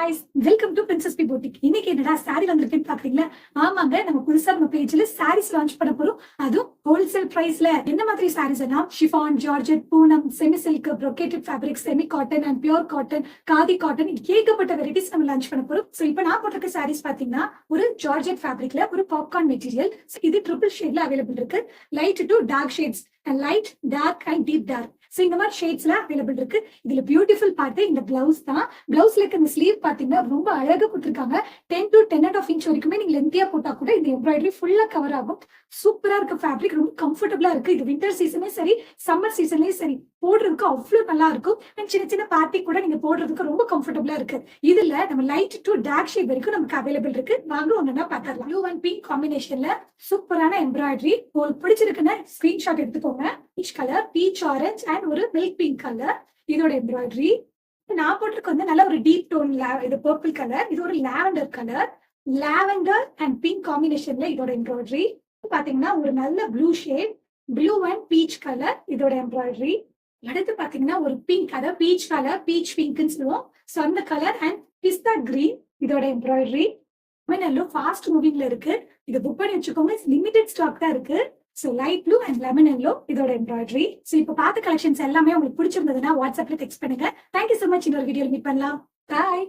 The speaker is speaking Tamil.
guys, welcome to Princess P Boutique. இன்னைக்கு என்னடா சாரி வந்திருக்குன்னு பாக்குறீங்களா? ஆமாங்க, நம்ம புதுசா நம்ம பேஜ்ல சாரீஸ் லான்ச் பண்ண போறோம். அதுவும் ஹோல்சேல் பிரைஸ்ல. என்ன மாதிரி சாரீஸ்னா chiffon, georgette, Poonam, semi silk, brocaded fabric, semi cotton and pure cotton, khadi cotton, ஏகப்பட்ட வெரைட்டிஸ் நம்ம லான்ச் பண்ண போறோம். சோ இப்போ நான் போட்டிருக்க சாரீஸ் பாத்தீங்கன்னா ஒரு ஜார்ஜெட் ஃபேப்ரிக்ல ஒரு பாப்கார்ன் மெட்டீரியல். இது ட்ரிபிள் ஷேட்ல அவைலபிள் இருக்கு. Light to dark shades and light, dark and deep dark. So இந்த மாதிரி ஷேட்ஸ்ல அவைலபிள் இருக்கு. இதுல பியூட்டிஃபுல் பார்ட் இந்த பிளவுஸ் தான். பிளவுஸ்ல இருக்க இந்த ஸ்லீவ் பாத்தீங்கன்னா ரொம்ப அழகா கொடுத்திருக்காங்க. 10 to 10.5 inch வரைக்குமே நீங்க லென்த்தியா போட்டா கூட இந்த எம்ப்ராய்டரி ஃபுல்லா கவர் ஆகும். சூப்பரா இருக்க ஃபேப்ரிக், ரொம்ப கம்ஃபர்டபுளா இருக்கு. இது வின்டர் சீசனே சரி, சம்மர் சீசன்லயும் சரி, போடுறதுக்கு அவ்வளவு நல்லா இருக்கும். அண்ட் சின்ன சின்ன பார்ட்டி கூட நீங்க போடுறதுக்கு ரொம்ப கம்ஃபர்டபுளா இருக்கு. இதுல நம்ம லைட் டு டார்க் ஷேட் வரைக்கும் நமக்கு அவைலபிள் இருக்கு. வாங்க ஒண்ணுன்னா பாக்கலாம். ப்ளூ அண்ட் பிங்க் காம்பினேஷன்ல சூப்பரான எம்ப்ராய்டரி. உங்களுக்கு பிடிச்சிருக்குன்னு ஸ்கிரீன்ஷாட் எடுத்துக்கோங்க. Peach colour, peach orange and ஒரு மில்க் பிங்க் கலர் இதோட எம்ப்ராய்டரி. நான் போட்டிருக்க வந்து நல்ல ஒரு டீப் டோன், இது பர்பிள் கலர், இது ஒரு lavender colour. Lavender and pink காம்பினேஷன்ல இதோட எம்ப்ராய்டரி. பாத்தீங்கன்னா ஒரு நல்ல blue shade, blue and peach colour இதோட எம்ப்ராய்டரி. அடுத்து பாத்தீங்கன்னா ஒரு பிங்க், அதாவது பீச் கலர், பீச் பிங்க்னு சொல்லுவோம். ஸோ அந்த கலர் அண்ட் பிஸ்தா கிரீன் இதோட எம்ப்ராய்டரி. லெமன் ஃபாஸ்ட் மூவிங்ல இருக்கு. இது புக் பண்ணி வச்சுக்கோங்க. லிமிடெட் ஸ்டாக் தான் இருக்கு. So light blue and lemon yellow இதோட எம்ப்ராய்டரி. ஸோ இப்போ பார்த்த கலெக்ஷன்ஸ் எல்லாமே உங்களுக்கு பிடிச்சிருந்ததுன்னா வாட்ஸ்அப்ல டெக்ஸ்ட் பண்ணுங்க. Thank you so much. இன்னொரு வீடியோ மீட் பண்ணலாம். பாய்.